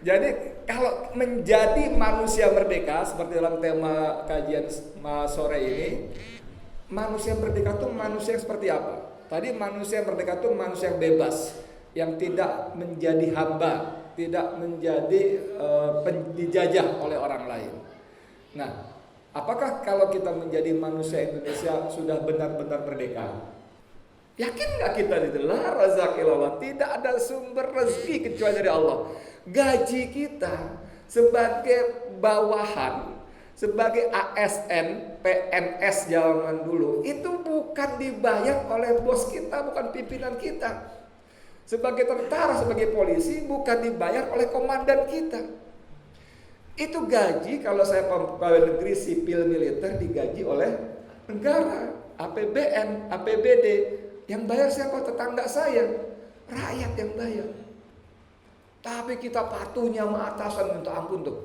Jadi kalau menjadi manusia merdeka seperti dalam tema kajian sore ini, manusia merdeka itu manusia yang seperti apa? Tadi manusia merdeka itu manusia yang bebas, yang tidak menjadi hamba, tidak menjadi dijajah oleh orang lain. Nah, apakah kalau kita menjadi manusia Indonesia sudah benar-benar merdeka? Yakin nggak kita itu? La razaqillallah, tidak ada sumber rezeki kecuali dari Allah. Gaji kita sebagai bawahan, sebagai ASN, PNS zaman dulu itu bukan dibayar oleh bos kita, bukan pimpinan kita. Sebagai tentara, sebagai polisi bukan dibayar oleh komandan kita. Itu gaji kalau saya pegawai negeri sipil militer digaji oleh negara, APBN, APBD. Yang bayar siapa? Tetangga saya, rakyat yang bayar. Tapi kita patuhnya sama atasan minta ampun tuh.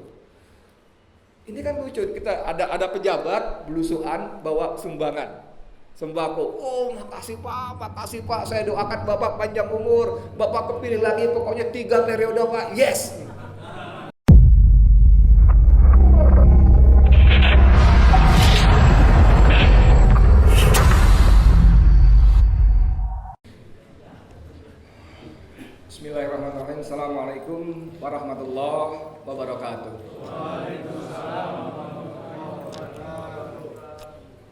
Ini kan lucu, kita ada pejabat belusuan bawa sumbangan sembako. Oh makasih pak, saya doakan bapak panjang umur, bapak kepilih lagi pokoknya 3 periode pak, yes. Bismillahirrahmanirrahim. Assalamualaikum warahmatullahi wabarakatuh.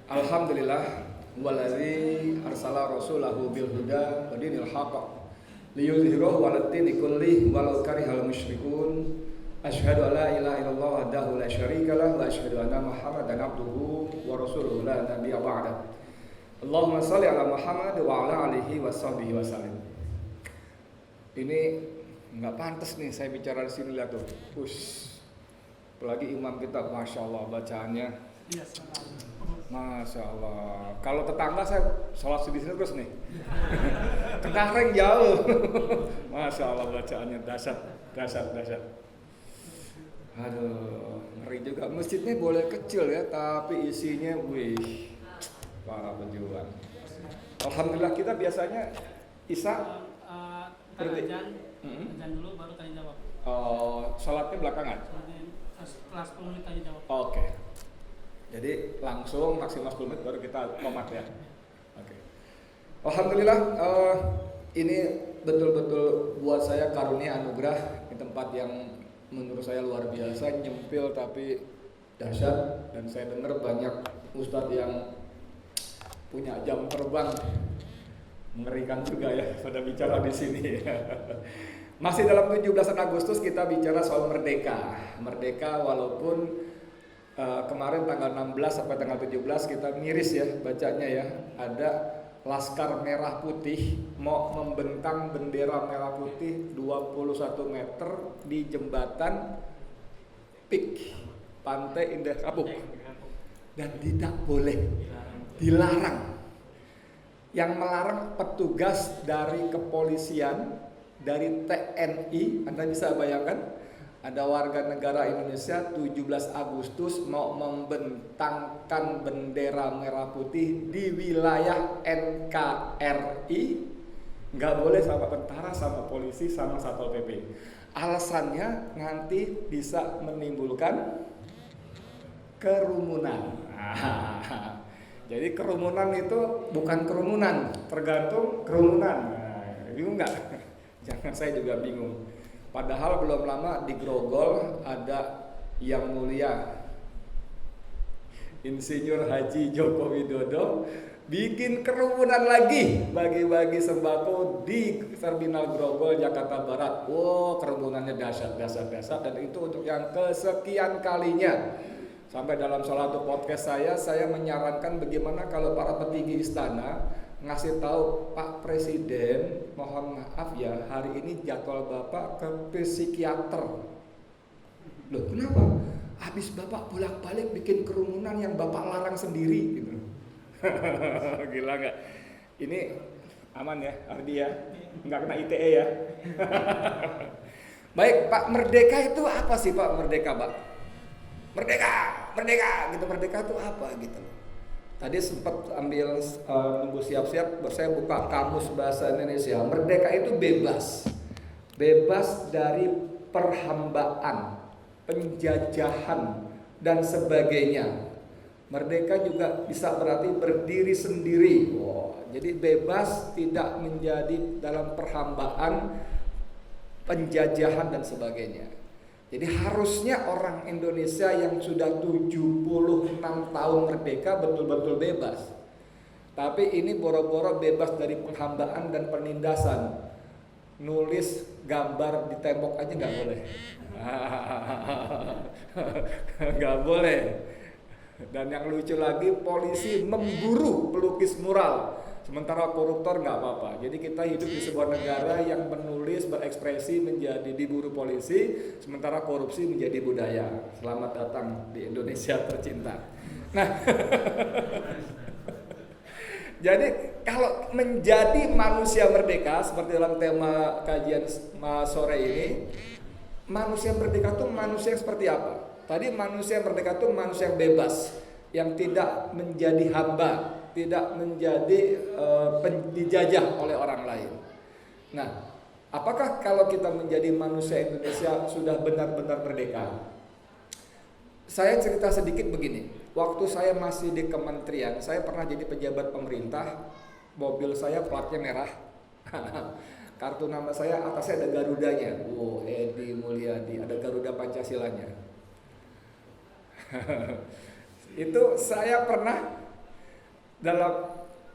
Alhamdulillah wallazi arsala rasulahu bil huda wa dinil haqq liyudhhirahu 'alad dini kullihi walau karihal musyrikun. Asyhadu an la ilaha illallah wahdahu la syarikalah wa asyhadu anna Muhammadan abduhu wa rasuluhu la nabiyya ba'da. Allahumma shalli ala Muhammad wa ala alihi wa sahbihi wasallam. Ini nggak pantas nih saya bicara di sini, lihat tuh. Apalagi imam kita, masya Allah bacaannya. Masya Allah. Kalau tetangga saya sholat di sini terus nih. Cengkareng jauh. Masya Allah bacaannya dahsyat. Aduh, ngeri juga. Masjidnya boleh kecil ya, tapi isinya, wih, para pejuang. Alhamdulillah kita biasanya Isya Ajan dulu baru tanya jawab. Sholatnya belakangan? Setelah 10 menit tanya jawab. Oke. Jadi langsung maksimal 10 menit baru kita komat ya. Oke. Alhamdulillah ini betul-betul buat saya karunia anugerah di tempat yang menurut saya luar biasa, nyempil tapi dahsyat, dan saya dengar banyak ustadz yang punya jam terbang. Mengerikan juga ya pada bicara di sini. Masih dalam 17 Agustus kita bicara soal merdeka. Merdeka walaupun kemarin tanggal 16 sampai tanggal 17 kita miris ya bacanya ya. Ada Laskar Merah Putih mau membentang bendera merah putih 21 meter di jembatan Pik Pantai Indah Kapuk. Dan tidak boleh, dilarang. Yang melarang petugas dari kepolisian, dari TNI, Anda bisa bayangkan, ada warga negara Indonesia 17 Agustus mau membentangkan bendera merah putih di wilayah NKRI, nggak boleh sama tentara, sama polisi, sama Satpol PP. Alasannya nanti bisa menimbulkan kerumunan. Jadi kerumunan itu bukan kerumunan, tergantung kerumunan. Bingung nggak? Jangan, saya juga bingung. Padahal belum lama di Grogol ada Yang Mulia Insinyur Haji Joko Widodo bikin kerumunan lagi, bagi-bagi sembako di Terminal Grogol Jakarta Barat. Wow, kerumunannya dahsyat, dan itu untuk yang kesekian kalinya. Sampai dalam salah satu podcast saya menyarankan bagaimana kalau para petinggi istana ngasih tahu Pak Presiden, mohon maaf ya, hari ini jadwal Bapak ke psikiater. Loh kenapa? Habis Bapak bolak-balik bikin kerumunan yang Bapak larang sendiri gitu. Gila nggak? Ini aman ya, Ardi ya? Nggak kena ITE ya? Baik Pak, merdeka itu apa sih Pak, merdeka Pak? Merdeka gitu, merdeka itu apa gitu. Tadi sempat ambil nunggu siap-siap, saya buka kamus bahasa Indonesia. Merdeka itu bebas dari perhambaan, penjajahan, dan sebagainya. Merdeka juga bisa berarti berdiri sendiri. Jadi bebas, tidak menjadi dalam perhambaan, penjajahan, dan sebagainya. Jadi harusnya orang Indonesia yang sudah 76 tahun merdeka betul-betul bebas. Tapi ini boro-boro bebas dari penghambaan dan penindasan. Nulis gambar di tembok aja nggak boleh. Nggak boleh. Dan yang lucu lagi, polisi memburu pelukis mural, sementara koruptor nggak apa-apa. Jadi kita hidup di sebuah negara yang menulis, berekspresi menjadi diburu polisi, sementara korupsi menjadi budaya. Selamat datang di Indonesia tercinta. Nah, jadi kalau menjadi manusia merdeka seperti dalam tema kajian sore ini, manusia merdeka itu manusia yang seperti apa? Tadi manusia merdeka itu manusia yang bebas, yang tidak menjadi hamba, tidak menjadi dijajah oleh orang lain. Nah, apakah kalau kita menjadi manusia Indonesia sudah benar-benar merdeka? Saya cerita sedikit begini. Waktu saya masih di kementerian, saya pernah jadi pejabat pemerintah. Mobil saya platnya merah. Kartu nama saya atasnya ada Garudanya. Edi Mulyadi, ada Garuda Pancasilanya. Itu saya pernah dalam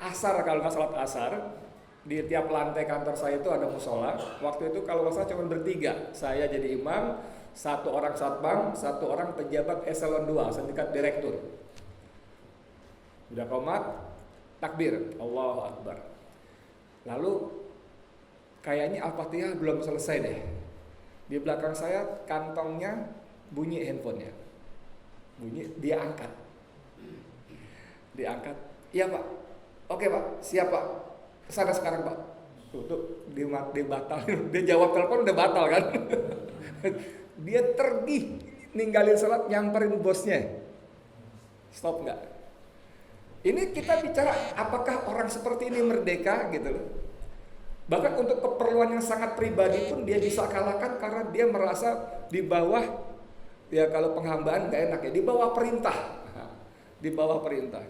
asar, kalau nggak salat asar, di tiap lantai kantor saya itu ada musola. Waktu itu kalau nggak salah cuma bertiga. Saya jadi imam, satu orang satpam, satu orang pejabat eselon 2, setingkat direktur. Udah komat, takbir, Allahu Akbar. Lalu kayaknya Al-Fatihah belum selesai deh. Di belakang saya kantongnya bunyi handphonenya. Bunyi, dia angkat. Diangkat. Iya Pak. Oke Pak, siap Pak. Kesana sekarang Pak. Tutup, dia batal. Dia jawab telepon udah batal kan. Dia tergih, ninggalin sholat, nyamperin bosnya. Stop nggak? Ini kita bicara apakah orang seperti ini merdeka gitu loh. Bahkan untuk keperluan yang sangat pribadi pun dia bisa kalahkan karena dia merasa di bawah, ya kalau penghambaan nggak enak ya, di bawah perintah. Di bawah perintah.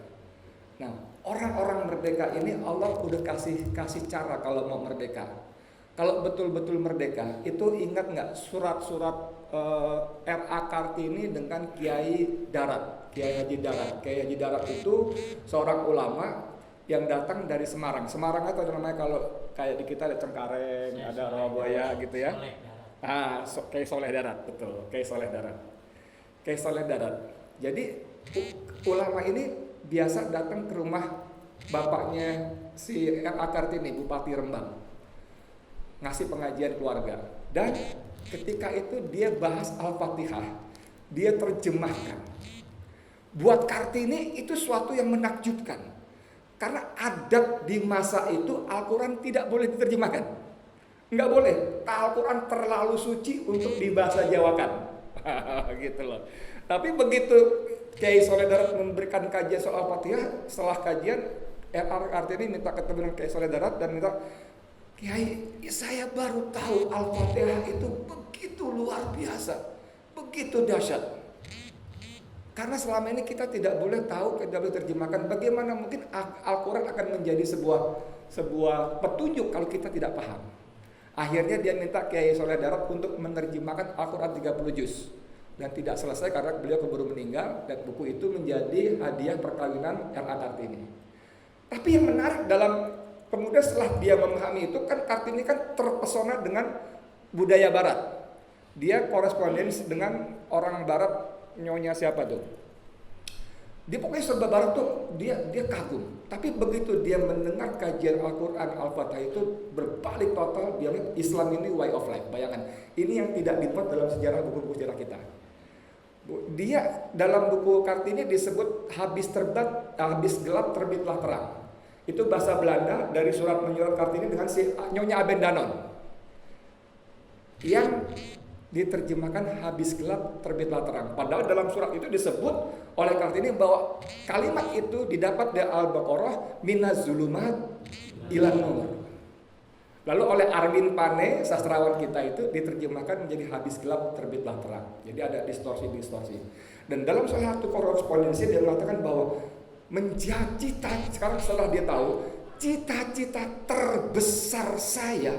Nah, orang-orang merdeka ini Allah udah kasih cara kalau mau merdeka. Kalau betul-betul merdeka, itu ingat nggak surat-surat R.A. Kartini dengan Kiai Darat, Kiai Haji Darat. Kiai Haji Darat itu seorang ulama yang datang dari Semarang. Semarang itu namanya kalau kayak di kita ada Cengkareng, ada Rawabuaya gitu ya. Kiai Soleh Darat, betul, Kiai Soleh Darat. Kiai Soleh Darat. Jadi ulama ini biasa datang ke rumah bapaknya si R.A. Kartini, Bupati Rembang, ngasih pengajian keluarga. Dan ketika itu dia bahas Al-Fatihah, dia terjemahkan. Buat Kartini itu suatu yang menakjubkan, karena adat di masa itu Al-Quran tidak boleh diterjemahkan. Nggak boleh, Al-Quran terlalu suci untuk dibahasa Jawakan. Gitu loh. Tapi begitu Kiai Soleh Darat memberikan kajian soal Al-Fatihah, setelah kajian R.A. Kartini minta ketemu dengan Kiai Soleh Darat dan minta, Kiai, saya baru tahu Al-Fatihah itu begitu luar biasa, begitu dahsyat. Karena selama ini kita tidak boleh tahu, tidak boleh terjemahkan. Bagaimana mungkin Al-Quran akan menjadi sebuah petunjuk kalau kita tidak paham. Akhirnya dia minta Kiai Soleh Darat untuk menerjemahkan Al-Quran 30 juz. Dan tidak selesai karena beliau keburu meninggal, dan buku itu menjadi hadiah perkawinan R.A. Kartini. Tapi yang menarik kemudian setelah dia memahami itu kan, Kartini kan terpesona dengan budaya Barat. Dia korespondensi dengan orang Barat, nyonya siapa tuh? Dia pokoknya serba Barat tuh dia kagum. Tapi begitu dia mendengar kajian Al-Quran Al-Fatihah itu berbalik total. Dia lihat Islam ini way of life. Bayangkan, ini yang tidak dibuat dalam sejarah buku-buku sejarah kita. Dia dalam buku Kartini disebut habis gelap terbitlah terang. Itu bahasa Belanda dari surat menyurat Kartini dengan si Nyonya Abendanon, yang diterjemahkan habis gelap terbitlah terang. Padahal dalam surat itu disebut oleh Kartini bahwa kalimat itu didapat dari Al-Baqarah, minaz zulumat ilan nur. Lalu oleh Arwin Pane, sastrawan kita itu diterjemahkan menjadi habis gelap terbitlah terang. Jadi ada distorsi-distorsi. Dan dalam salah satu korespondensi dia mengatakan bahwa menjadi sekarang setelah dia tahu cita-cita terbesar saya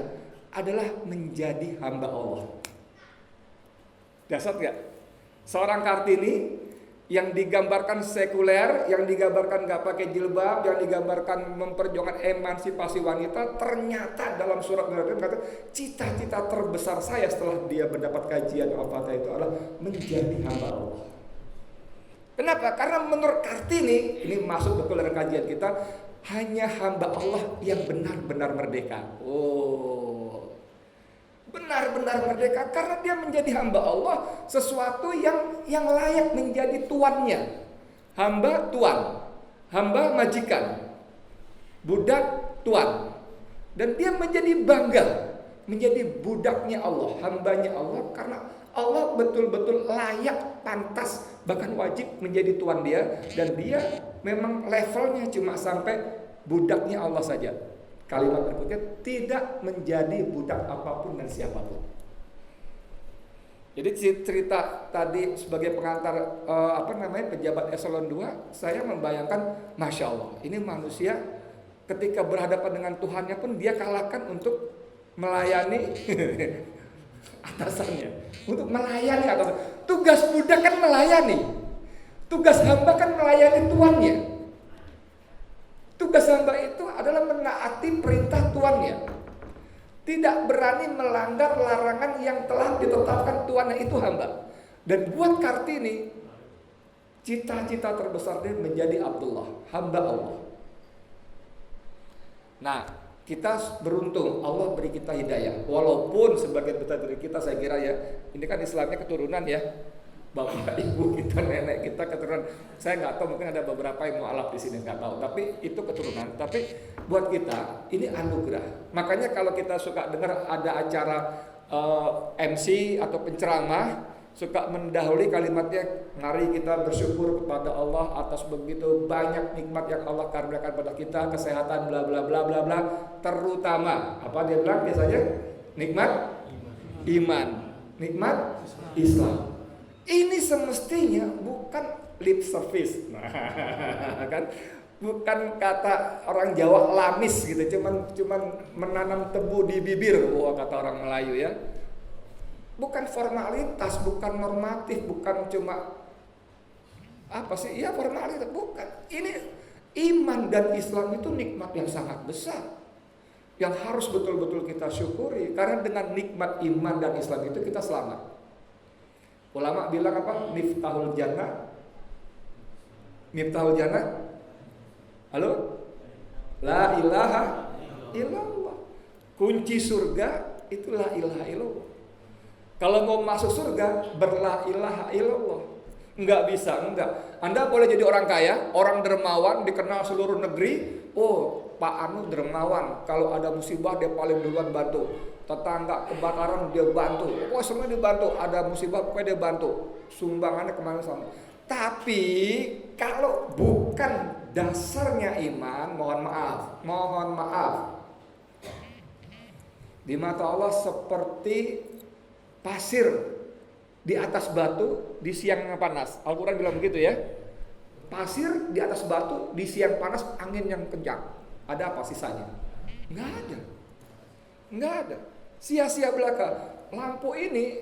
adalah menjadi hamba Allah. Dasar gak? Seorang Kartini yang digambarkan sekuler, yang digambarkan gak pakai jilbab, yang digambarkan memperjuangkan emansipasi wanita, ternyata dalam surat Al-Qur'an kata cita-cita terbesar saya setelah dia mendapat kajian apa itu adalah menjadi hamba Allah. Kenapa? Karena menurut Kartini, ini masuk betul dalam kajian kita, hanya hamba Allah yang benar-benar merdeka. Benar-benar merdeka karena dia menjadi hamba Allah, sesuatu yang layak menjadi tuannya. Hamba tuan, hamba majikan, budak tuan. Dan dia menjadi bangga menjadi budaknya Allah, hambanya Allah, karena Allah betul-betul layak, pantas, bahkan wajib menjadi tuan dia. Dan dia memang levelnya cuma sampai budaknya Allah saja. Kalimat berikutnya, tidak menjadi budak apapun dan siapapun. Jadi cerita tadi sebagai pengantar pejabat eselon 2, saya membayangkan, Masya Allah, ini manusia ketika berhadapan dengan Tuhannya pun dia kalahkan untuk melayani atasannya, untuk melayani atasannya. Tugas budak kan melayani, tugas hamba kan melayani tuannya. Tugas hamba itu adalah menaati perintah tuannya, tidak berani melanggar larangan yang telah ditetapkan tuannya, itu hamba. Dan buat Kartini, cita-cita terbesar dia menjadi Abdullah, hamba Allah. Nah, kita beruntung Allah beri kita hidayah. Walaupun sebagian besar dari kita, saya kira ya, ini kan Islamnya keturunan ya, bapak ibu kita, nenek kita keturunan. Saya nggak tahu, mungkin ada beberapa yang mualaf di sini, nggak tahu. Tapi itu keturunan. Tapi buat kita ini anugerah. Makanya kalau kita suka dengar ada acara MC atau penceramah, suka mendahului kalimatnya, mari kita bersyukur kepada Allah atas begitu banyak nikmat yang Allah karuniakan pada kita, kesehatan, bla bla bla bla bla. Terutama apa dia bilang biasanya? Nikmat iman, nikmat Islam. Ini semestinya bukan lip service, kan? Bukan kata orang Jawa lamis gitu, cuman menanam tebu di bibir, kata orang Melayu ya. Bukan formalitas, bukan normatif, bukan cuma apa sih? Ya formalitas, bukan. Ini iman dan Islam itu nikmat yang sangat besar, yang harus betul-betul kita syukuri. Karena dengan nikmat iman dan Islam itu kita selamat. Ulama bilang apa? Miftahul jannah. Miftahul jannah. Halo? La ilaha illallah. Kunci surga itu la ilaha illallah. Kalau mau masuk surga, berla ilaha illallah. Enggak bisa, enggak. Anda boleh jadi orang kaya, orang dermawan, dikenal seluruh negeri. Oh, Pak Anu dermawan. Kalau ada musibah dia paling duluan bantu. Tetangga kebakaran dia bantu. Oh, semua dibantu. Ada musibah pokoknya dia bantu. Sumbangannya kemana sama. Tapi kalau bukan dasarnya iman, mohon maaf. Di mata Allah seperti pasir di atas batu di siang yang panas. Al-Quran bilang begitu ya. Pasir di atas batu di siang panas, angin yang kencang. Ada apa sisanya? Nggak ada. Nggak ada. Sia-sia belaka. Lampu ini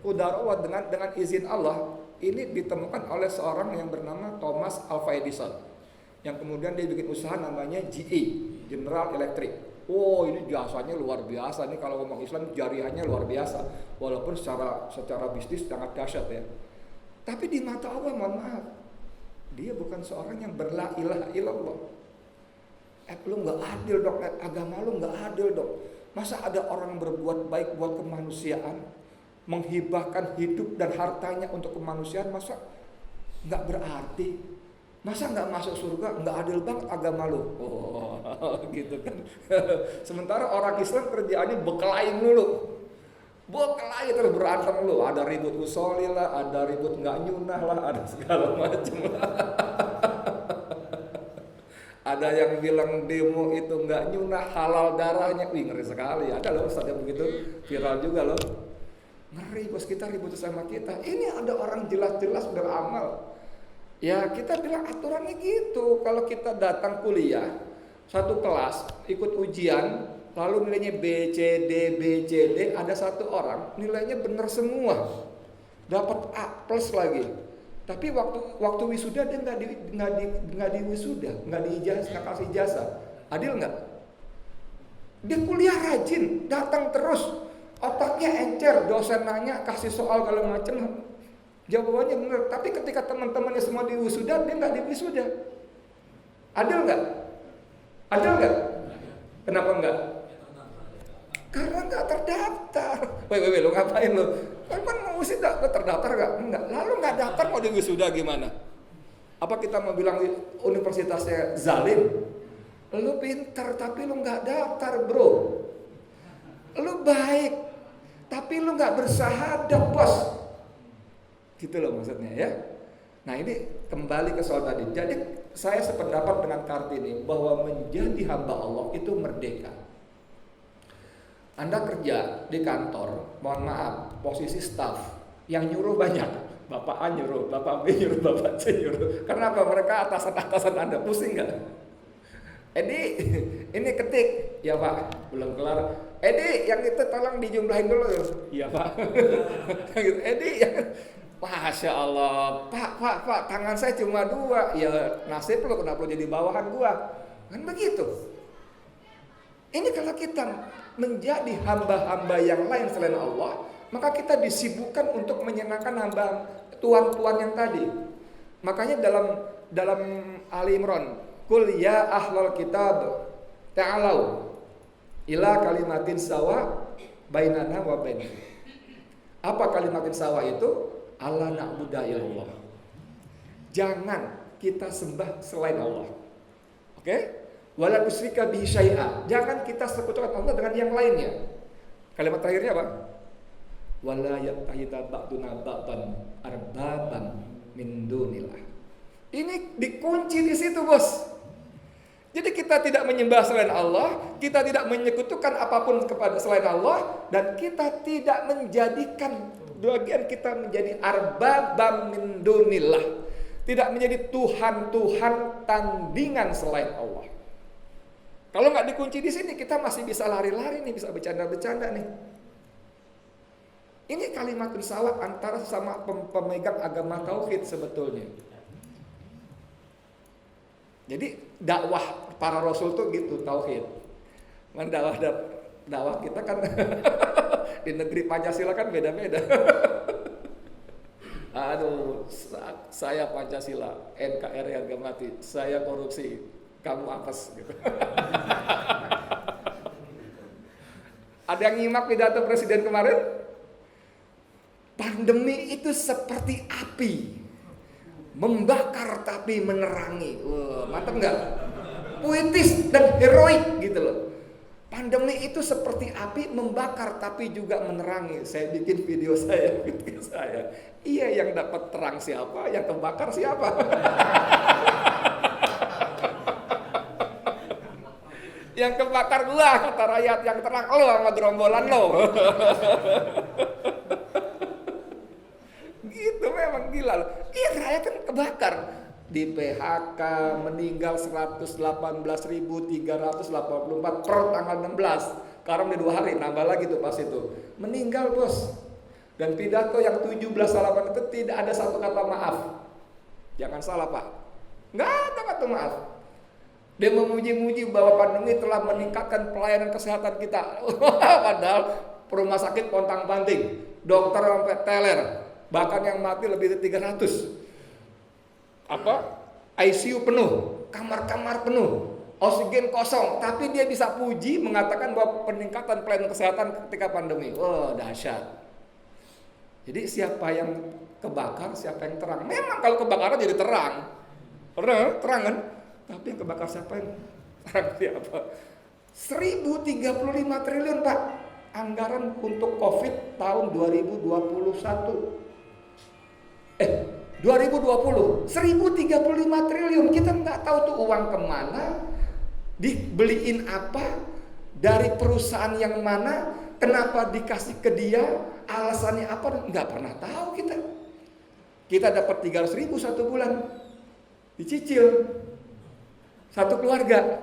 kudarullah dengan izin Allah, ini ditemukan oleh seorang yang bernama Thomas Alva Edison, yang kemudian dia bikin usaha namanya GE, General Electric. Oh, ini jasanya luar biasa nih, kalau ngomong Islam jariahnya luar biasa, walaupun secara bisnis sangat dahsyat ya. Tapi di mata Allah, mohon maaf, dia bukan seorang yang berla ilaha illallah. Lu nggak adil dong, agama lu nggak adil dong. Masa ada orang berbuat baik buat kemanusiaan, menghibahkan hidup dan hartanya untuk kemanusiaan, masa nggak berarti? Masa nggak masuk surga? Nggak adil banget agama lu. Oh, gitu kan. Sementara orang Islam kerjaannya bekelain dulu, bekelain terus berantem lu. Ada ribut usoli lah, ada ribut nggak nyunah lah, ada segala macam lah. Ada yang bilang demo itu nggak nyunah, halal darahnya. Wih, ngeri sekali. Ada loh ustaz yang begitu, viral juga loh. Ngeri bos, kita ribut sama kita. Ini ada orang jelas-jelas beramal. Ya kita bilang aturannya gitu. Kalau kita datang kuliah, satu kelas, ikut ujian, lalu nilainya B, C, D, ada satu orang nilainya benar semua, dapat A plus lagi. Tapi waktu wisuda dia nggak di wisuda, nggak kasih ijazah. Adil nggak? Dia kuliah rajin, datang terus, otaknya encer, dosen nanya, kasih soal kalau macam, jawabannya benar. Tapi ketika teman-temannya semua di wisuda, dia nggak di wisuda. Adil nggak? Adil nggak? Kenapa nggak? Karena nggak terdaftar. Weh, lu ngapain lu? Kan mau wisuda, lu terdaftar nggak? Enggak. Lalu nggak daftar mau di wisuda gimana? Apa kita mau bilang universitasnya zalim? Lu pintar tapi lu nggak daftar, bro. Lu baik tapi lu nggak bersahadat, bos. Gitu loh maksudnya ya. Nah ini kembali ke soal tadi. Jadi saya sependapat dengan Kartini bahwa menjadi hamba Allah itu merdeka. Anda kerja di kantor, mohon maaf, posisi staff yang nyuruh banyak. Bapak A nyuruh, Bapak B nyuruh, Bapak C nyuruh. Karena apa? Mereka atasan-atasan Anda, pusing nggak? Edi, ini ketik, ya Pak, belum kelar. Edi, yang itu tolong dijumlahin dulu. Iya Pak. Edi, Masya Allah, Pak, tangan saya cuma 2. Ya nasib lo, kenapa lo jadi bawahan gua? Kan begitu. Ini kalau kita menjadi hamba-hamba yang lain selain Allah, maka kita disibukkan untuk menyenangkan hamba tuan-tuan yang tadi. Makanya dalam Ali Imran, Qul ya ahlal kitab ta'alau ila kalimatin sawa bainana wa bainakum. Apa kalimatin sawa itu? Allah na'budu illallah. Jangan kita sembah selain Allah. Oke? Wala tusyrika bihi syai'a. Jangan kita sekutukan Allah dengan yang lainnya. Kalimat terakhirnya apa? Wala yattakhidha ba'duna ba'dan arbaban min dunillah. Ini dikunci di situ, Bos. Jadi kita tidak menyembah selain Allah, kita tidak menyekutukan apapun kepada selain Allah, dan kita tidak menjadikan bagian kita menjadi arbabam min dunillah. Tidak menjadi Tuhan-Tuhan tandingan selain Allah. Kalau nggak dikunci di sini, kita masih bisa lari-lari nih, bisa bercanda-bercanda nih. Ini kalimatun sawa antara sama pemegang agama tauhid sebetulnya. Jadi dakwah para rasul tuh gitu, tauhid. Dakwah kita kan di negeri Pancasila kan beda-beda. Aduh, saya Pancasila, NKRI harga mati, saya korupsi, kamu apes gitu. Ada yang nyimak pidato presiden kemarin? Pandemi itu seperti api, membakar tapi menerangi. Wah, mantap nggak? Puitis dan heroik gitu loh. Pandemi itu seperti api, membakar tapi juga menerangi. Saya bikin video saya. Iya, yang dapat terang siapa, yang kebakar siapa? Yang kebakar gua, kata rakyat, yang terang lo sama gerombolan lo. Gitu memang gila loh. Iya, rakyat kan kebakar. Di PHK meninggal 118.384 per tanggal 16. Sekarang udah 2 hari, nambah lagi tuh pas itu. Meninggal, Bos. Dan pidato yang 17 halaman itu tidak ada satu kata maaf. Jangan salah, Pak. Nggak ada kata maaf. Dia memuji-muji bahwa pandemi telah meningkatkan pelayanan kesehatan kita. Padahal rumah sakit pontang-panting, dokter sampai teler, bahkan yang mati lebih dari 300. ICU penuh, kamar-kamar penuh, oksigen kosong, tapi dia bisa puji mengatakan bahwa peningkatan pelayanan kesehatan ketika pandemi. Wah, dahsyat. Jadi siapa yang kebakar, siapa yang terang. Memang kalau kebakaran jadi terang kan? Tapi yang kebakar siapa yang terang siapa? 1.035 triliun, Pak, anggaran untuk COVID tahun 2021. 2020 1035 triliun. Kita nggak tahu tuh uang kemana, dibeliin apa, dari perusahaan yang mana, kenapa dikasih ke dia, alasannya apa, nggak pernah tahu kita. Kita dapat 300.000 satu bulan, dicicil satu keluarga.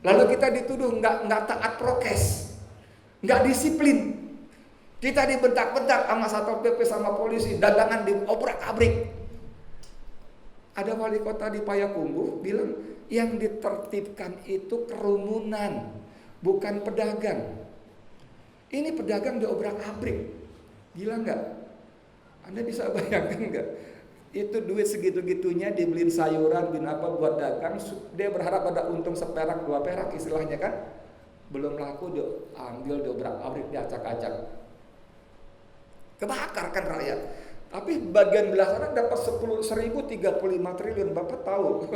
Lalu kita dituduh nggak taat prokes, nggak disiplin. Kita dibentak-bentak sama Satpol PP sama polisi, dagangan diobrak-abrik. Ada wali kota di Payakumbuh bilang yang ditertibkan itu kerumunan, bukan pedagang. Ini pedagang diobrak-abrik, gila nggak? Anda bisa bayangkan nggak? Itu duit segitu-gitunya dibeliin sayuran, beliin apa buat dagang, dia berharap ada untung seperak, 2 perak istilahnya kan. Belum laku dia ambil, diobrak-abrik, diacak-acak. Kebakar kan rakyat. Tapi bagian belah sana dapat 10.035 triliun. Bapak tahu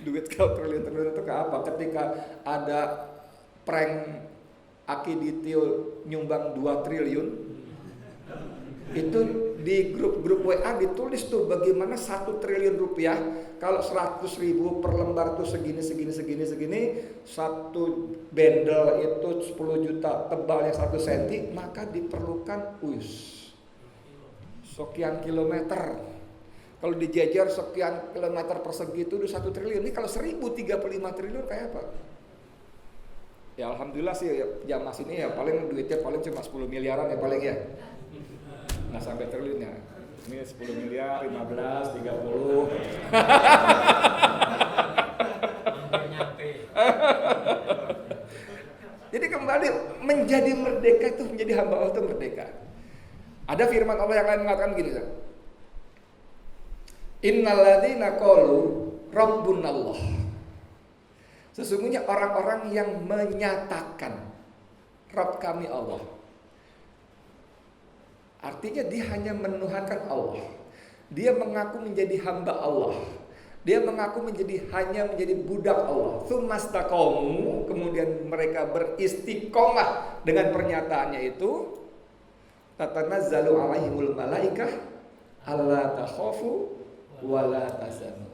duit kalau triliun-triliun itu ke apa? Ketika ada prank Aki Ditio nyumbang 2 triliun, itu di grup-grup WA ditulis tuh bagaimana 1 triliun rupiah kalau 100.000 per lembar tuh segini, satu bendel itu 10 juta, tebalnya 1 cm, maka diperlukan sekian kilometer. Kalau dijajar sekian kilometer persegi itu udah 1 triliun. Ini kalau 1035 triliun kayak apa? Ya alhamdulillah sih jam mas ini ya paling duitnya paling cuma 10 miliaran ya paling ya. Nggak sampai triliun ya. Ini 10 miliar, 15, 30. Jadi kembali menjadi merdeka itu, menjadi hamba Allah itu merdeka. Ada firman Allah yang lain mengatakan gini, innalladzina qalu rabbunallah. Sesungguhnya orang-orang yang menyatakan Rabb kami Allah. Artinya dia hanya menuhankan Allah. Dia mengaku menjadi hamba Allah. Dia mengaku hanya menjadi budak Allah. Tsumastaqamu, kemudian mereka beristiqomah dengan pernyataannya itu. Tatanazzalu alaihimul malaikah alla takhafu wa la tahzanu.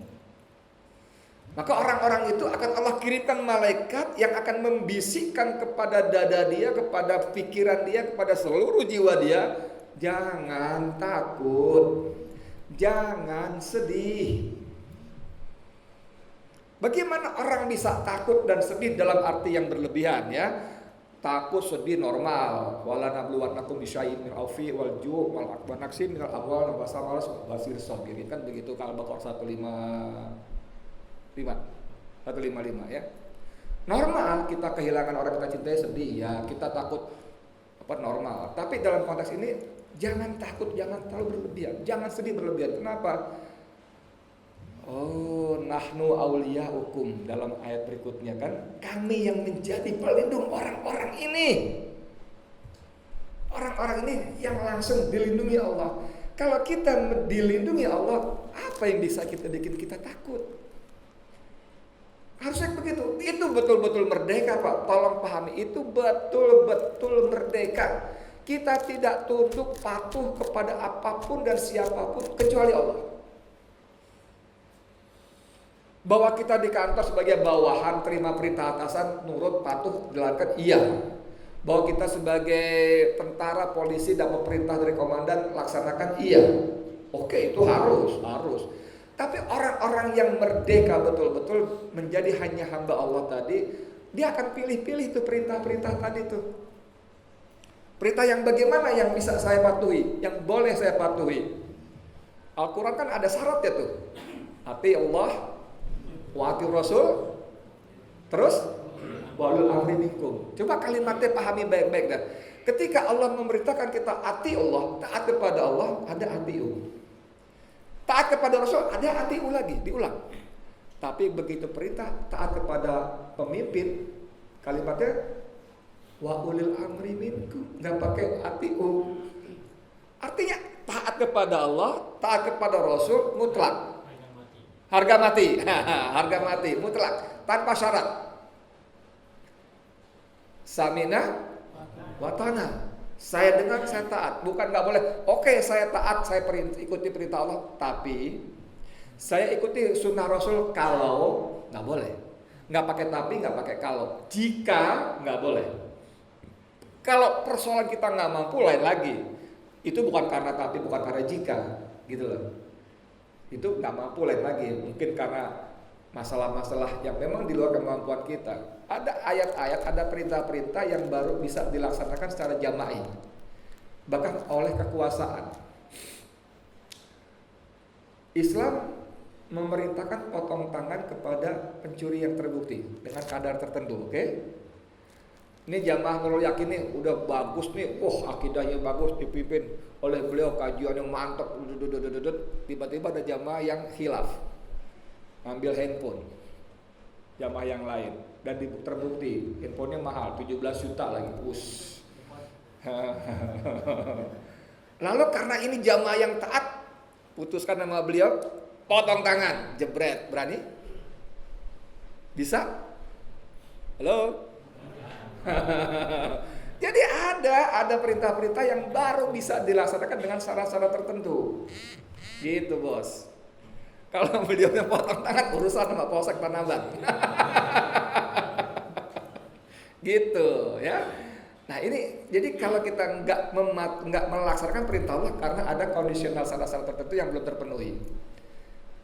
Maka orang-orang itu akan Allah kirimkan malaikat yang akan membisikkan kepada dada dia, kepada pikiran dia, kepada seluruh jiwa dia, jangan takut, jangan sedih. Bagaimana orang bisa takut dan sedih dalam arti yang berlebihan ya? Takut sedih normal. Wala nabluwannakum bisyai'in min aufi wal ju' wal akbar naksin minal amwal wal samaras basir sabirin, kan begitu kalau Al-Baqarah 155 ya. Normal kita kehilangan orang kita cintai, sedih ya, kita takut normal. Tapi dalam konteks ini jangan takut, jangan terlalu berlebihan, jangan sedih berlebihan. Kenapa? Oh, nahnu auliyaukum dalam ayat berikutnya kan, kami yang menjadi pelindung orang-orang ini. Orang-orang ini yang langsung dilindungi Allah. Kalau kita dilindungi Allah, apa yang bisa kita bikin kita takut? Harusnya begitu. Itu betul-betul merdeka, Pak. Tolong pahami, itu betul-betul merdeka. Kita tidak tunduk patuh kepada apapun dan siapapun kecuali Allah. Bahwa kita di kantor sebagai bawahan, terima perintah atasan, nurut, patuh, jalankan, iya. Bahwa kita sebagai tentara, polisi, dapat perintah dari komandan, laksanakan, iya. Oke, itu harus. Tapi orang-orang yang merdeka betul-betul menjadi hanya hamba Allah tadi, dia akan pilih-pilih tuh perintah-perintah tadi tuh. Perintah yang bagaimana yang bisa saya patuhi, yang boleh saya patuhi. Al-Quran kan ada syaratnya tuh. Ati Allah, wa ati Rasul, terus walul amri minkum. Coba kalimatnya pahami baik-baik dah. Ketika Allah memerintahkan kita ati Allah, taat kepada Allah, ada atiu. Taat kepada Rasul, ada atiu lagi, diulang. Tapi begitu perintah taat kepada pemimpin, kalimatnya wa ulil amri minkum, enggak pakai atiu. Artinya taat kepada Allah, taat kepada Rasul mutlak. Harga mati, mutlak, tanpa syarat. Samina watana, Saya dengar, saya taat. Bukan nggak boleh. Oke, saya taat, saya ikuti perintah Allah, tapi saya ikuti sunnah Rasul kalau nggak boleh. Nggak pakai tapi, nggak pakai kalau. Jika nggak boleh. Kalau persoalan kita nggak mampu, lain lagi. Itu bukan karena tapi, bukan karena jika, gitu loh. Itu nggak mampu, lain lagi. Mungkin karena masalah-masalah yang memang di luar kemampuan kita. Ada ayat-ayat, ada perintah-perintah yang baru bisa dilaksanakan secara jama'i, bahkan oleh kekuasaan. Islam memerintahkan potong tangan kepada pencuri yang terbukti dengan kadar tertentu, oke? Ini jamaah Nurul Yakin nih udah bagus nih, akidahnya bagus, dipimpin oleh beliau, kajiannya mantap, tiba-tiba ada jamaah yang khilaf, ambil handphone jamaah yang lain dan terbukti handphonenya mahal 17 juta lagi. Lalu karena ini jamaah yang taat, putuskan nama beliau, potong tangan, jebret. Berani? Bisa? Halo? Jadi ada perintah-perintah yang baru bisa dilaksanakan dengan syarat-syarat tertentu. Gitu, Bos. Kalau beliaunya potong tangan, urusan sama Polsek Tanah Abang. Gitu ya. Nah ini, jadi kalau kita nggak melaksanakan perintah Allah karena ada kondisional syarat-syarat tertentu yang belum terpenuhi.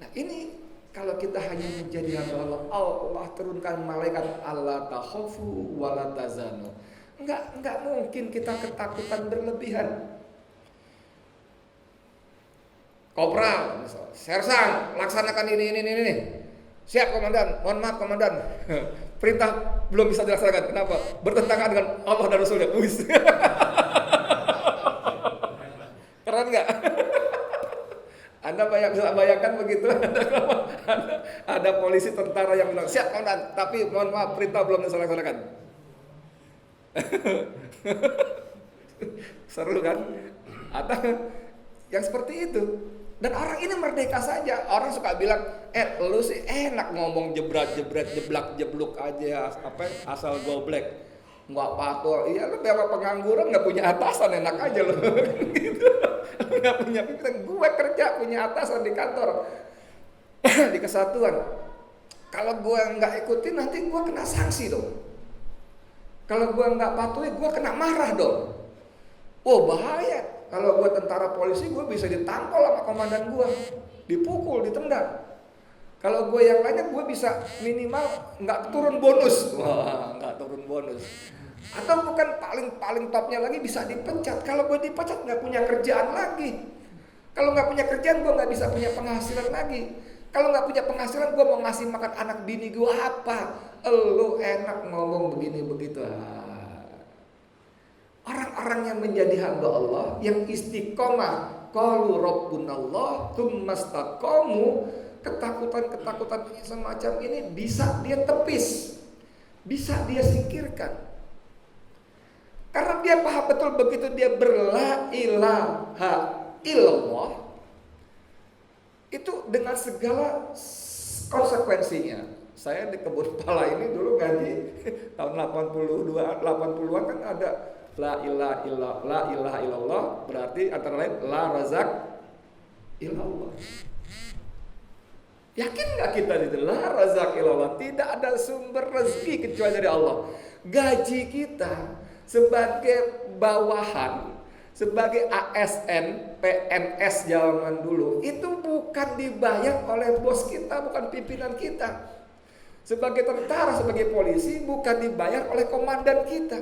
Nah ini kalau kita hanya menjadi hamba Allah, Allah turunkan malaikat Allah takhafu wa la tazanu. Nggak mungkin kita ketakutan berlebihan. Kopral, Sersan, laksanakan ini. Siap komandan, mohon maaf komandan. Perintah belum bisa dilaksanakan. Kenapa? Bertentangan dengan Allah dan Rasulnya. Keren nggak? Anda bisa bayangkan begitu? Ada polisi tentara yang bilang, siap komandan, tapi mohon maaf perintah belum dilaksanakan. Seru kan? Ada yang seperti itu. Dan orang ini merdeka saja. Orang suka bilang, lu sih enak ngomong jebret, jeblak-jebluk aja, asal goblek, nggak patuh. Iya, lu dewa pengangguran nggak punya atasan, enak aja lu. Gitu. Nggak punya pimpinan. Gue kerja punya atasan di kantor, di kesatuan. Kalau gue nggak ikutin, nanti gue kena sanksi dong. Kalau gue nggak patuhi, gue kena marah dong. Bahaya. Kalau gue tentara polisi, gue bisa ditampol sama komandan gue, dipukul, ditendang. Kalau gue yang lainnya, gue bisa minimal nggak turun bonus. Nggak turun bonus. Atau bukan paling topnya lagi bisa dipecat. Kalau gue dipecat nggak punya kerjaan lagi. Kalau nggak punya kerjaan, gue nggak bisa punya penghasilan lagi. Kalau nggak punya penghasilan, gue mau ngasih makan anak bini gue apa? Lu enak ngomong begini begitu. Orang-orang yang menjadi hamba Allah, yang istiqomah, qalu rabbunallah tsumma istaqamu, ketakutan semacam ini bisa dia tepis, bisa dia singkirkan. Karena dia paham betul begitu dia berla ilaha illallah, itu dengan segala konsekuensinya. Saya di kebun pala ini dulu ngaji tahun 80-an kan ada la ilaha illallah, berarti antara lain la razak illallah. Yakin nggak kita itu la razak illallah, tidak ada sumber rezeki kecuali dari Allah. Gaji kita sebagai bawahan, sebagai ASN, PNS zaman dulu, itu bukan dibayar oleh bos kita, bukan pimpinan kita. Sebagai tentara, sebagai polisi, bukan dibayar oleh komandan kita.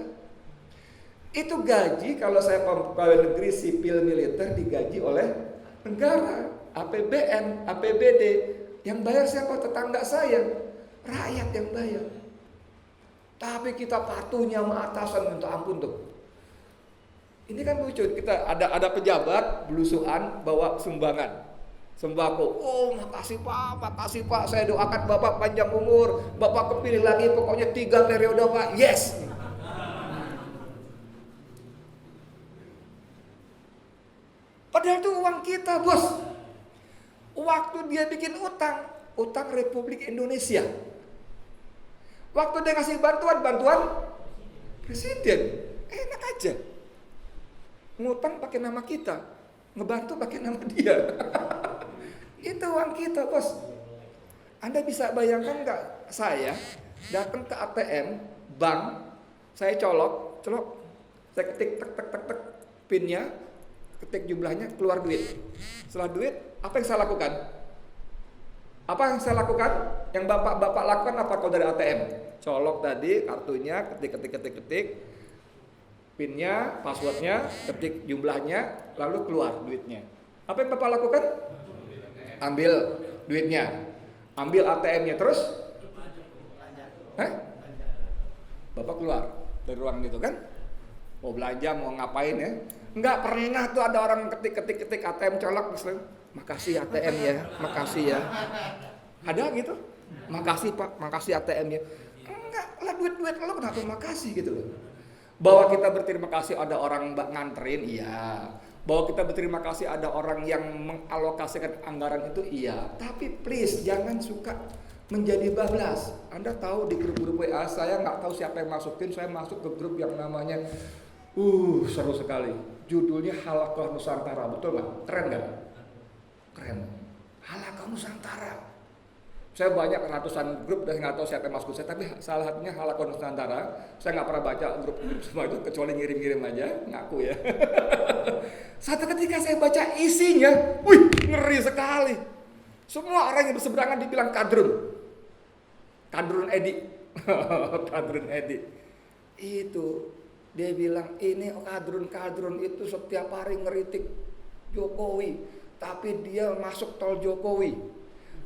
Itu gaji, kalau saya pegawai negeri sipil militer digaji oleh negara, APBN, APBD. Yang bayar siapa? Tetangga saya, rakyat yang bayar. Tapi kita patuhnya sama atasan, minta ampun tuh. Ini kan lucu, kita ada pejabat belusuan bawa sumbangan sembako. Makasih Pak, saya doakan Bapak panjang umur, Bapak kepilih lagi, pokoknya 3 periode Pak, yes. Padahal itu uang kita, bos. Waktu dia bikin utang Republik Indonesia. Waktu dia ngasih bantuan presiden, enak aja. ngutang pakai nama kita, ngebantu pakai nama dia. Itu uang kita, bos. Anda bisa bayangkan nggak, saya datang ke ATM bank, saya colok, saya ketik tek pinnya, ketik jumlahnya, keluar duit. Setelah duit, apa yang saya lakukan? Apa yang saya lakukan? Yang bapak-bapak lakukan apa kalau dari ATM? Colok tadi kartunya, ketik, pinnya, passwordnya, ketik jumlahnya, lalu keluar duitnya. Apa yang bapak lakukan? Ambil duitnya, ambil ATM-nya, terus bapak keluar dari ruangan itu kan, mau belanja, mau ngapain ya? Nggak pernah tuh ada orang ketik ATM colok, makasih ATM ya, makasih ya. Ada gitu? Makasih Pak, makasih ATM ya. Enggak lah, duit lo kenapa makasih gitu loh. Bahwa kita berterima kasih ada orang nganterin, iya. Bahwa kita berterima kasih ada orang yang mengalokasikan anggaran itu, iya. Tapi please jangan suka menjadi bablas. Anda tahu di grup-grup WA saya nggak tahu siapa yang masukin, saya masuk ke grup yang namanya seru sekali. Judulnya Halaqah Nusantara, betul nggak? Keren nggak? Keren. Halaqah Nusantara. Saya banyak ratusan grup dan nggak tahu siapa yang masuk saya, tapi salah satunya Halaqah Nusantara. Saya nggak pernah baca grup semua itu kecuali ngirim-ngirim aja, ngaku ya. Satu ketika saya baca isinya, ngeri sekali. Semua orang yang berseberangan dibilang Kadrun Edi. Kadrun Edi. Itu dia bilang ini kadrun itu setiap hari ngeritik Jokowi, tapi dia masuk tol Jokowi,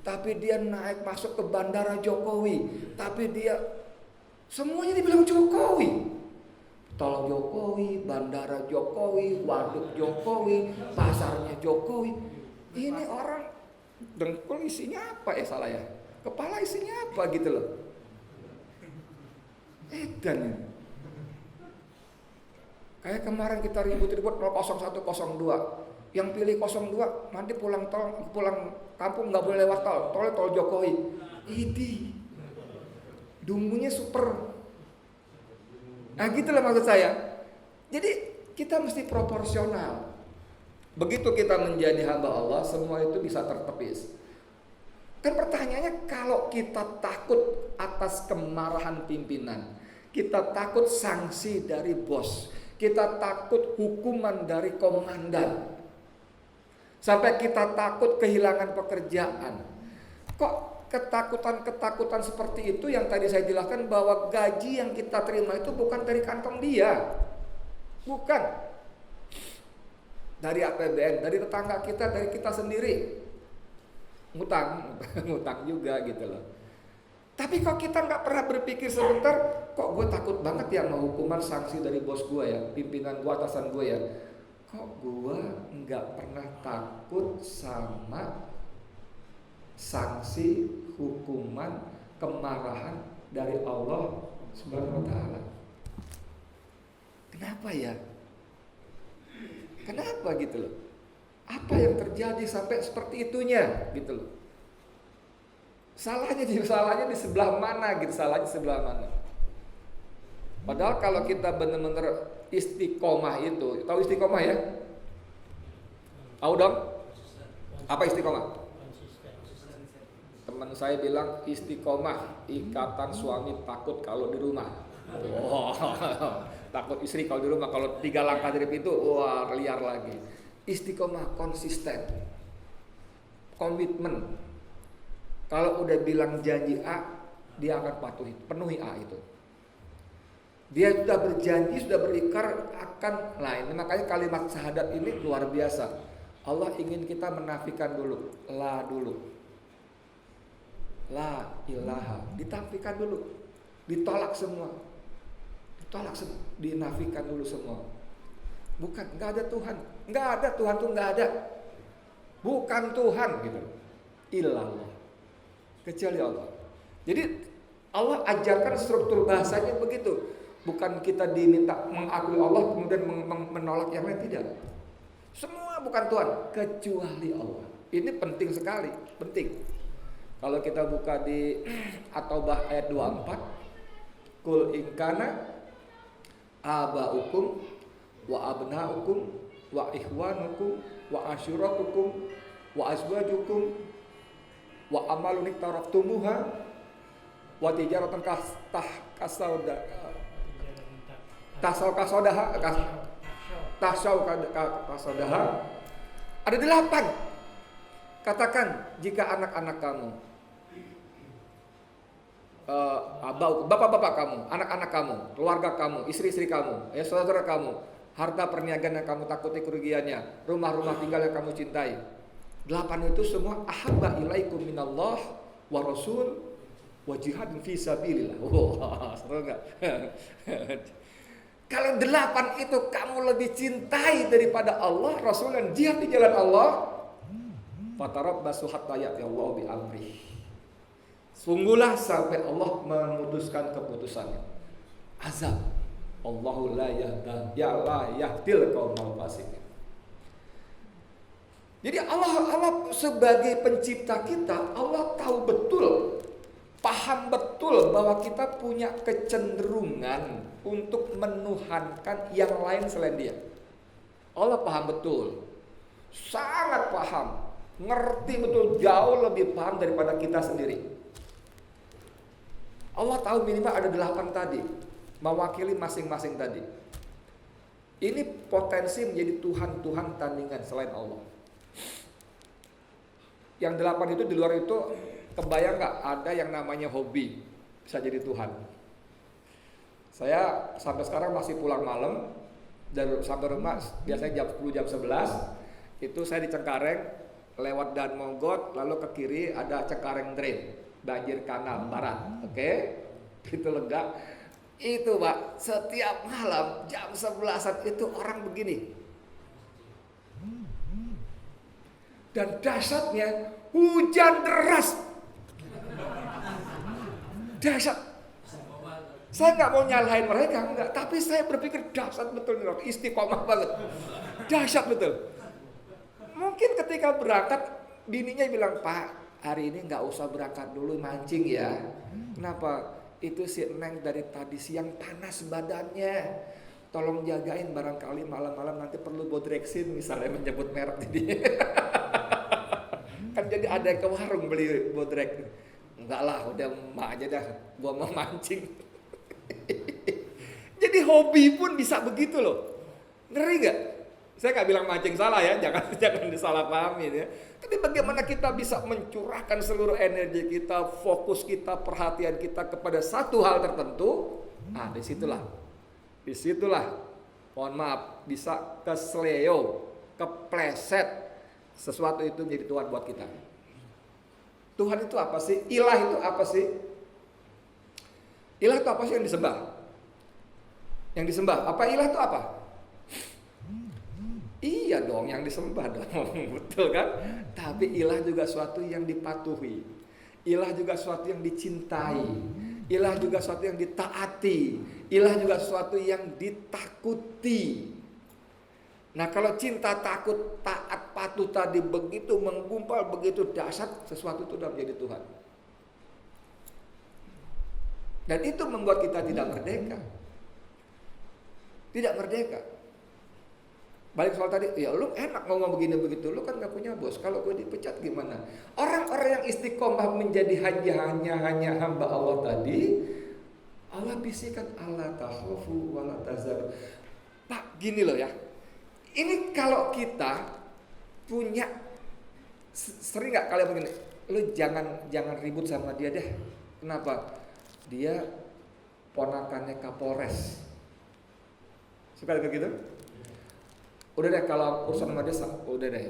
tapi dia naik masuk ke bandara Jokowi, tapi dia semuanya dibilang Jokowi. Tol Jokowi, bandara Jokowi, waduk Jokowi, pasarnya Jokowi. Ini orang dengkul isinya apa ya, salah ya? Kepala isinya apa gitu loh. Edan ya. Kayak kemarin kita ribut-ribut 0102. Yang pilih 02 nanti pulang kampung nggak boleh lewat tol Jokowi. Idi. Dumbunya super. Nah gitulah maksud saya. Jadi kita mesti proporsional. Begitu kita menjadi hamba Allah, semua itu bisa tertepis. Kan pertanyaannya, kalau kita takut atas kemarahan pimpinan, kita takut sanksi dari bos, kita takut hukuman dari komandan, sampai kita takut kehilangan pekerjaan. Kok ketakutan seperti itu yang tadi saya jelaskan, bahwa gaji yang kita terima itu bukan dari kantong dia, bukan dari APBN, dari tetangga kita, dari kita sendiri. Ngutang juga gitu loh. Tapi kok kita nggak pernah berpikir sebentar, kok gue takut banget ya sama hukuman sanksi dari bos gue ya, pimpinan gue, atasan gue ya. Kok gue nggak pernah takut sama sanksi, hukuman, kemarahan dari Allah Subhanahu wa Ta'ala? Kenapa ya? Kenapa gitu loh? Apa yang terjadi sampai seperti itunya gitu loh? Salahnya di sebelah mana gitu? Salahnya sebelah mana? Padahal kalau kita benar-benar istiqomah itu, tahu istiqomah ya? Tahu dong? Apa istiqomah? Teman saya bilang istiqomah ikatan suami takut kalau di rumah. Takut istri kalau di rumah, kalau 3 langkah dari pintu, wah liar lagi. Istiqomah konsisten, komitmen. Kalau udah bilang janji A, dia akan penuhi A itu. Dia sudah berjanji, sudah berikrar akan lain. Makanya kalimat syahadat ini luar biasa. Allah ingin kita menafikan dulu, la ilaha, ditafikan dulu, ditolak semua, dinafikan dulu semua. Bukan, nggak ada Tuhan tuh nggak ada, bukan Tuhan gitu, illallah, kecuali Allah. Jadi Allah ajarkan struktur bahasanya begitu, bukan kita diminta mengakui Allah kemudian menolak yang lain, tidak. Semua bukan Tuhan kecuali Allah. Ini penting sekali, penting. Kalau kita buka di At-Taubah ayat 24, Qul in kana aba'ukum wa abna'ukum wa ikhwanukum wa asyiratukum wa azwajukum wa amalun iktaraftumuha wa tijaratan kasaudaha. Ada 8. Katakan jika anak-anak kamu, bapak-bapak kamu, anak-anak kamu, keluarga kamu, istri-istri kamu, saudara kamu, harta perniagaan yang kamu takuti kerugiannya, rumah-rumah tinggal yang kamu cintai. 8 itu semua ahabba ilaikum minallah wa rasul wa jihadin fi sabilillah. Wah, seru enggak? Kalau 8 itu kamu lebih cintai daripada Allah, Rasul dan jihad di jalan Allah, fatarabbasu hatta ya'ti Allah bi amri. Sungguhlah sampai Allah memutuskan keputusannya. Azab. Allahu la yahdil qaumal fasiqin. Jadi Allah sebagai pencipta kita, Allah tahu betul, paham betul bahwa kita punya kecenderungan untuk menuhankan yang lain selain Dia. Allah paham betul, sangat paham, ngerti betul, jauh lebih paham daripada kita sendiri. Allah tahu minimal ada 8 tadi, mewakili masing-masing tadi. Ini potensi menjadi Tuhan-Tuhan tandingan selain Allah. Yang 8 itu di luar itu, kebayang gak ada yang namanya hobi bisa jadi Tuhan? Saya sampai sekarang masih pulang malam dan sampai rumah biasanya jam 10 jam 11 itu saya di Cengkareng lewat Dan Mogot, lalu ke kiri ada Cengkareng Drain, banjir kanal barat. Oke, itu lega. Itu Pak, setiap malam jam 11-an itu orang begini. Dan dahsyatnya hujan deras. Dahsyat. Saya nggak mau nyalahin mereka, enggak. Tapi saya berpikir dahsyat betul nih, istiqomah banget. Dahsyat betul. Mungkin ketika berangkat, bininya bilang, Pak, hari ini nggak usah berangkat dulu mancing ya. Kenapa? Itu si Neng dari tadi siang panas badannya. Tolong jagain, barangkali malam-malam nanti perlu Bodrexin misalnya, menyebut merek jadi. Kan jadi ada yang ke warung beli Bodrex. Enggak lah, udah emak aja dah, gua mau mancing. Jadi hobi pun bisa begitu loh. Ngeri gak? Saya gak bilang mancing salah ya, jangan disalahpahami ya. Tapi bagaimana kita bisa mencurahkan seluruh energi kita, fokus kita, perhatian kita kepada satu hal tertentu. Nah, disitulah, mohon maaf, bisa kesleo, kepleset, sesuatu itu menjadi Tuhan buat kita. Tuhan itu apa sih? Ilah itu apa sih? Ilah itu apa sih yang disembah? Yang disembah, apa ilah itu apa? Iya dong, yang disembah dong, betul kan? Tapi ilah juga suatu yang dipatuhi, ilah juga suatu yang dicintai, ilah juga suatu yang ditaati, ilah juga suatu yang ditakuti. Nah kalau cinta, takut, taat, patuh tadi begitu menggumpal, begitu dahsyat, sesuatu itu sudah menjadi Tuhan. Dan itu membuat kita tidak merdeka. Tidak merdeka. Balik soal tadi, ya lu enak ngomong begini begitu, lu kan gak punya bos. Kalau gue dipecat gimana? Orang-orang yang istiqomah menjadi hanya hamba Allah tadi, Allah bisikan Allah takhafu wa la tahzanu. Pak, gini loh ya. Ini kalau kita punya, sering gak kalian begini, lu jangan ribut sama dia deh. Kenapa? Dia ponakannya Kapolres. Suka kayak gitu? Udah deh kalau urusan sama dia,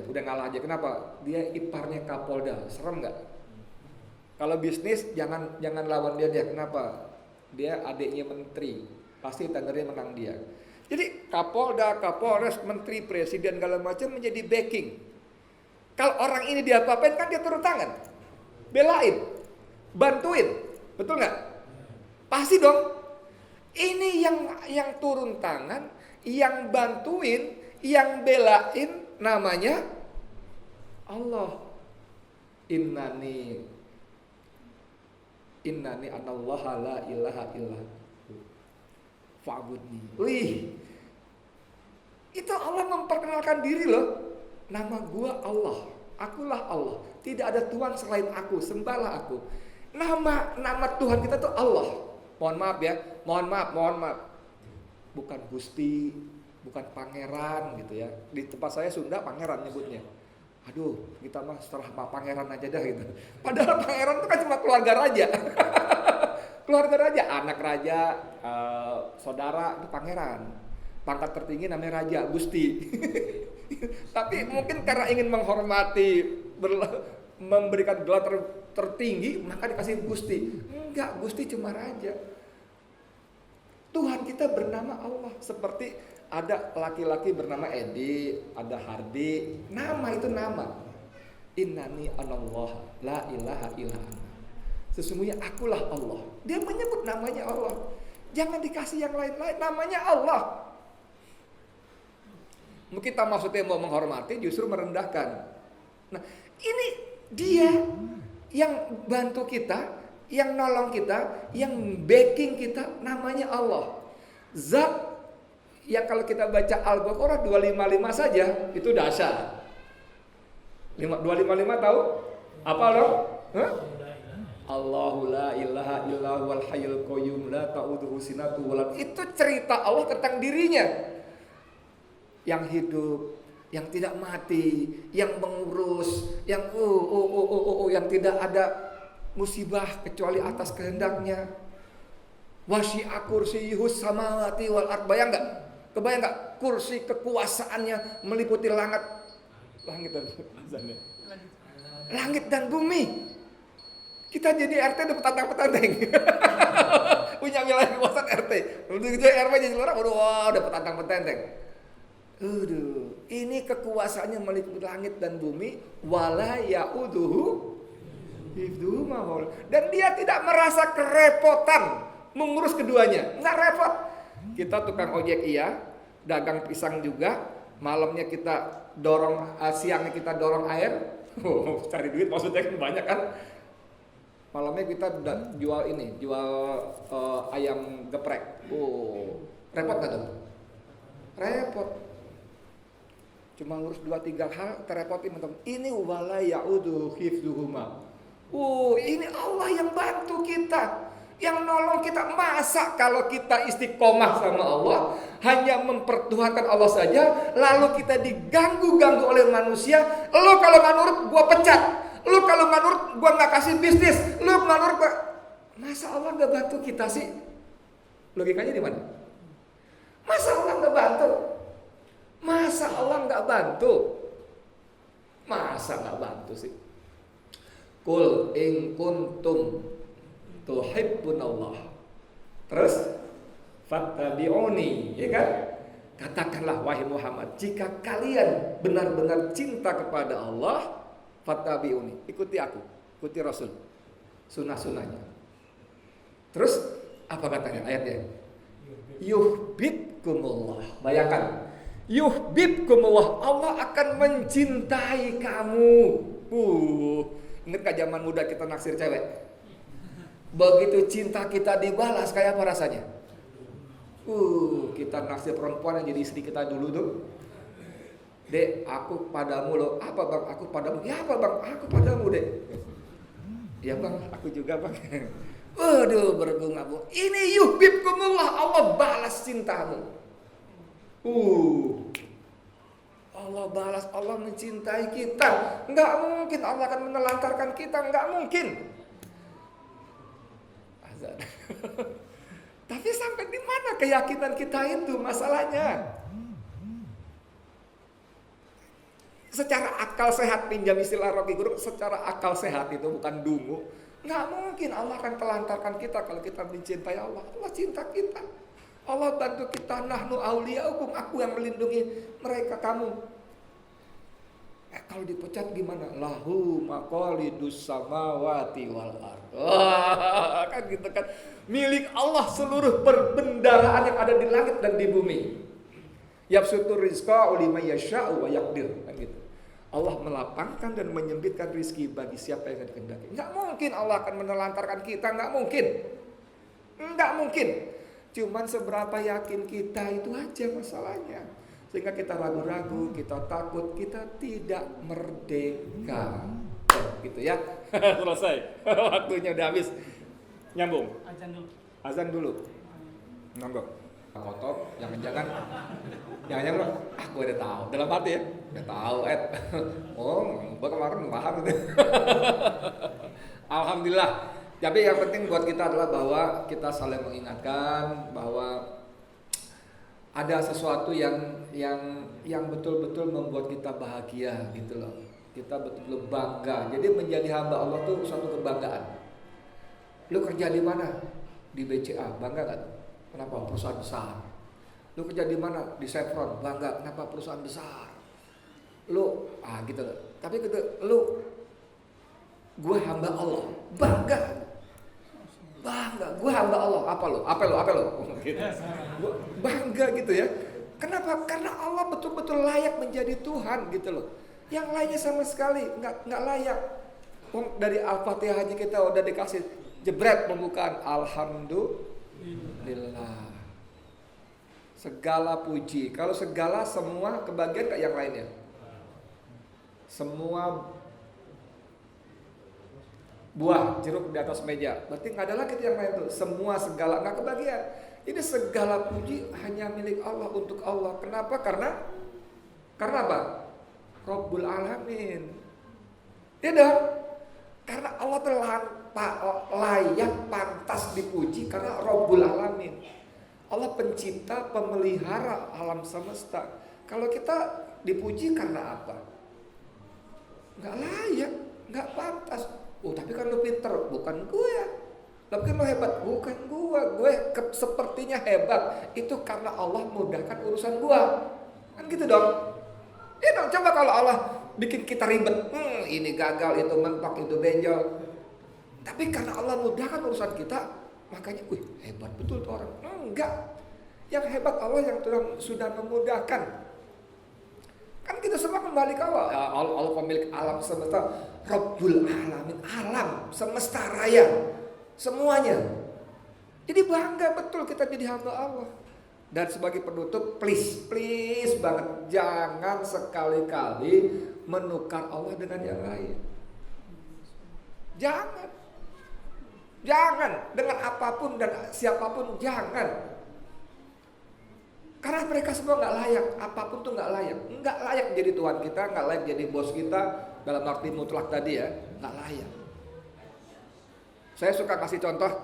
udah ngalah aja. Kenapa? Dia iparnya Kapolda, serem nggak? Kalau bisnis jangan lawan dia. Kenapa? Dia adiknya menteri, pasti tendernya menang dia. Jadi Kapolda, Kapolres, menteri, presiden segala macam menjadi backing. Kalau orang ini diapa-apain kan dia turun tangan, belain, bantuin, betul nggak? Pasti dong. Ini yang turun tangan, yang bantuin, yang belain namanya Allah. Innani anallaha la ilaha illa fa'budni. Wih. Itu Allah memperkenalkan diri loh. Nama gua Allah, akulah Allah. Tidak ada Tuhan selain aku, sembahlah aku. Nama Tuhan kita tuh Allah. Mohon maaf ya, mohon maaf. Bukan Gusti, bukan pangeran gitu ya. Di tempat saya Sunda pangeran nyebutnya. Aduh, kita mah setelah pangeran aja dah gitu. Padahal pangeran itu kan cuma keluarga raja. Keluarga raja, anak raja, saudara itu pangeran. Pangkat tertinggi namanya raja, Gusti. Tapi mungkin karena ingin menghormati, memberikan gelar tertinggi, maka dikasih Gusti. Enggak, Gusti cuma raja. Tuhan kita bernama Allah. Seperti ada laki-laki bernama Edi, ada Hardi. Nama itu nama. Innani anallah, la ilaha illa ana. Sesungguhnya akulah Allah. Dia menyebut namanya Allah. Jangan dikasih yang lain-lain, namanya Allah. Mungkin kita maksudnya mau menghormati, justru merendahkan. Nah, ini dia yang bantu kita, yang nolong kita, yang backing kita, namanya Allah. Zat yang kalau kita baca Al-Baqarah 255 saja, itu dahsyat. 255 tahu? Apa loh? Allahu la ilaha illa huwal hayyul qayyum la ta'udhuhu sinatun wa la. Itu cerita Allah tentang dirinya. Yang hidup, yang tidak mati, yang mengurus, yang yang tidak ada musibah kecuali atas kehendaknya. Wasi'a kursiyuhus samawati wal ard. Bayang enggak? Kebayang enggak kursi kekuasaannya meliputi langit dan bumi. Kita jadi RT udah petantang-petanteng. Punya wilayah kekuasaan RT. Untuk jadi RW jadi lurah, udah petantang-petanteng. Ini kekuasaannya meliputi langit dan bumi, wala ya'uduhu hifdhuhuma. Dan dia tidak merasa kerepotan mengurus keduanya. Enggak repot. Kita tukang ojek iya, dagang pisang juga, malamnya kita dorong, siangnya kita dorong air. Cari duit maksudnya kan banyak kan. Malamnya kita jual ayam geprek. Repot gak tuh? Repot. Cuma ngurus 2-3 hal terepotin teman-teman. Ini wala ya'udu hifdhuhuma. Ini Allah yang bantu kita, yang nolong kita. Masa kalau kita istiqomah sama Allah, hanya mempertuhankan Allah saja, lalu kita diganggu-ganggu oleh manusia. Lo kalau nggak nurut, gua pecat. Lo kalau nggak nurut, gua nggak kasih bisnis. Lo nggak nurut, masa Allah nggak bantu kita sih? Logikanya di mana? Masa Allah nggak bantu? Masa Allah nggak bantu? Masa nggak bantu sih? Qul in kuntum tuhibbunallah. Terus fattabi'uni, ya kan? Katakanlah wahai Muhammad, jika kalian benar-benar cinta kepada Allah, fattabi'uni, ikuti aku, ikuti Rasul, sunnah-sunnahnya. Terus apa katanya ayatnya? Yuhibbukumullah. Bayangkan, yuhibbukumullah, Allah akan mencintai kamu. Ingat gak zaman muda kita naksir cewek? Begitu cinta kita dibalas, kayak apa rasanya? Kita naksir perempuan yang jadi istri kita dulu tuh. Dek, aku padamu loh. Apa bang? Aku padamu. Ya apa bang? Aku padamu dek. Ya bang, aku juga bang. Waduh, berbunga-bunga. Ini yuhibbukumullah, Allah balas cintamu. Allah balas, Allah mencintai kita. Enggak mungkin Allah akan menelantarkan kita, enggak mungkin. Azan. Tapi sampai di mana keyakinan kita itu masalahnya? Secara akal sehat, pinjam istilah Rocky Guru, secara akal sehat itu bukan dungu. Enggak mungkin Allah akan telantarkan kita kalau kita mencintai Allah. Allah cinta kita. Allah bantu kita, nahnu auliyaukum, aku yang melindungi mereka, kamu. Kalau dipecat gimana? Lahu maqalidus samawati wal ardh. Kan gitu kan. Milik Allah seluruh perbendaharaan yang ada di langit dan di bumi. Yabsutur rizqa liman yasha'u wa yaqdir, kan gitu. Allah melapangkan dan menyempitkan rizki bagi siapa yang dikehendaki. Enggak mungkin Allah akan menelantarkan kita, enggak mungkin. Enggak mungkin. Cuman seberapa yakin kita itu aja masalahnya. Sehingga kita ragu-ragu, kita takut, kita tidak merdeka. Gitu ya. Selesai. Waktunya udah habis. Nyambung. Azan dulu. Azan dulu. Nonggok. Kotor, jangan-jangan gue udah tahu. Dalam hati ya, udah tahu gue kemarin paham gitu. Alhamdulillah. Tapi yang penting buat kita adalah bahwa kita saling mengingatkan bahwa ada sesuatu yang betul-betul membuat kita bahagia gitu loh. Kita betul-betul bangga. Jadi menjadi hamba Allah tuh suatu kebanggaan. Lu kerja di mana? Di BCA, bangga gak? Kenapa? Perusahaan besar. Lu kerja di mana? Di Chevron, bangga. Kenapa? Perusahaan besar. Lu gitu loh. Tapi gitu, gue hamba Allah, bangga. Gue hamba Allah. Apa lo? Gitu. Gua bangga gitu ya. Kenapa? Karena Allah betul-betul layak menjadi Tuhan gitu loh. Yang lainnya sama sekali nggak layak. Dari Al-Fatihah aja kita udah dikasih jebret pembukaan. Alhamdulillah. Segala puji. Kalau segala semua kebagian kayak yang lainnya. Semua buah jeruk di atas meja. Berarti nggak ada lagi yang lain tuh. Semua segala nggak kebagian. Ini segala puji hanya milik Allah, untuk Allah. Kenapa? Karena apa? Rabbul Alamin. Ya dong. Karena Allah telah layak pantas dipuji karena Rabbul Alamin. Allah pencipta, pemelihara alam semesta. Kalau kita dipuji karena apa? Nggak layak, nggak pantas. Tapi kan lu pinter, bukan gue. Tapi kan lu hebat, bukan gue sepertinya hebat. Itu karena Allah mudahkan urusan gue. Kan gitu dong. Ya dong, coba kalau Allah bikin kita ribet, ini gagal, itu mentok, itu benjol. Tapi karena Allah mudahkan urusan kita, makanya, hebat betul tuh orang. Enggak. Yang hebat Allah yang sudah memudahkan. Kan kita semua kembali ke Allah. Allah pemilik alam semesta, Rabbul Alamin, alam semesta raya, semuanya. Jadi bangga betul kita jadi hamba Allah. Dan sebagai penutup, please banget, jangan sekali-kali menukar Allah dengan yang lain. Jangan dengan apapun dan siapapun, jangan. Karena mereka semua nggak layak, apapun tuh nggak layak. Nggak layak jadi Tuhan kita, nggak layak jadi bos kita, dalam arti mutlak tadi ya, nggak layak. Saya suka kasih contoh,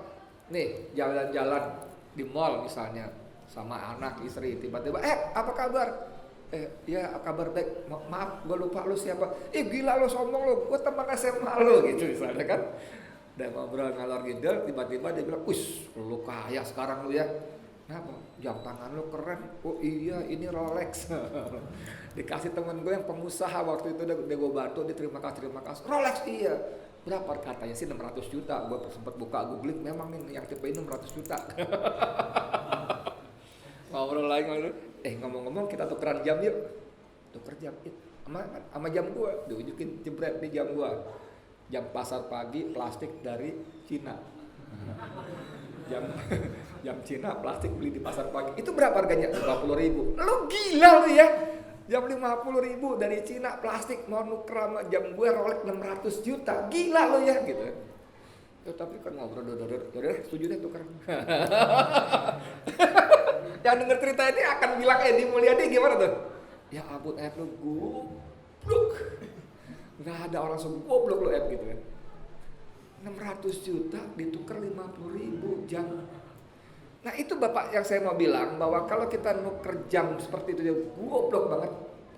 nih jalan-jalan di mall misalnya, sama anak, istri, tiba-tiba, apa kabar? Ya kabar baik, maaf gue lupa lu siapa. Gila lu, sombong lu, gue teman SMA lu, gitu misalnya kan. Dan ngobrol ngalor ngidul, tiba-tiba dia bilang, lu kaya sekarang lu ya. Kenapa? Jam tangan lu keren. Oh iya, ini Rolex. Dikasih temen gue yang pengusaha waktu itu, dia gue bantu, dia terima kasih. Rolex iya. Berapa katanya sih? 600 juta. Gue sempat buka googling, memang nih yang tipe ini 600 juta. Ngobrol lagi, ngomong-ngomong kita tukeran jam yuk. Tuker jam yuk. Sama jam gue, diunjukin jebret di jam gue. Jam pasar pagi, plastik dari Cina. Jam Cina plastik beli di pasar pagi. Itu berapa harganya? 50.000. Lo gila lo ya. Jam 50.000 dari Cina plastik, mau nuker sama jam gue Rolex 600 juta. Gila lo ya gitu. Tapi kan ngobrol, udah setuju deh tuker. Yang denger cerita ini akan bilang Edi Mulyadi gimana tuh? Ya ampun lu goblok. Gak ada orang segoblok lo gitu kan. 600 juta ditukar 50.000 jam. Nah itu Bapak yang saya mau bilang, bahwa kalau kita nuker jam seperti itu dia goblok banget.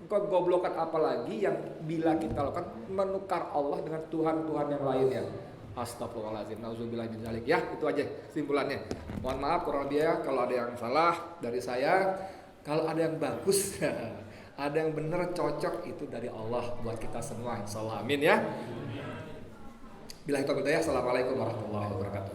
Kegoblokan apalagi yang bila kita lakukan menukar Allah dengan Tuhan-Tuhan yang lainnya. Astagfirullahaladzim, nauzubillah min dzalik. Ya itu aja simpulannya. Mohon maaf kurang lebih kalau ada yang salah dari saya. Kalau ada yang bagus, ada yang benar cocok, itu dari Allah buat kita semua. Insyaallah, amin ya. Bila itu, assalamualaikum warahmatullahi wabarakatuh.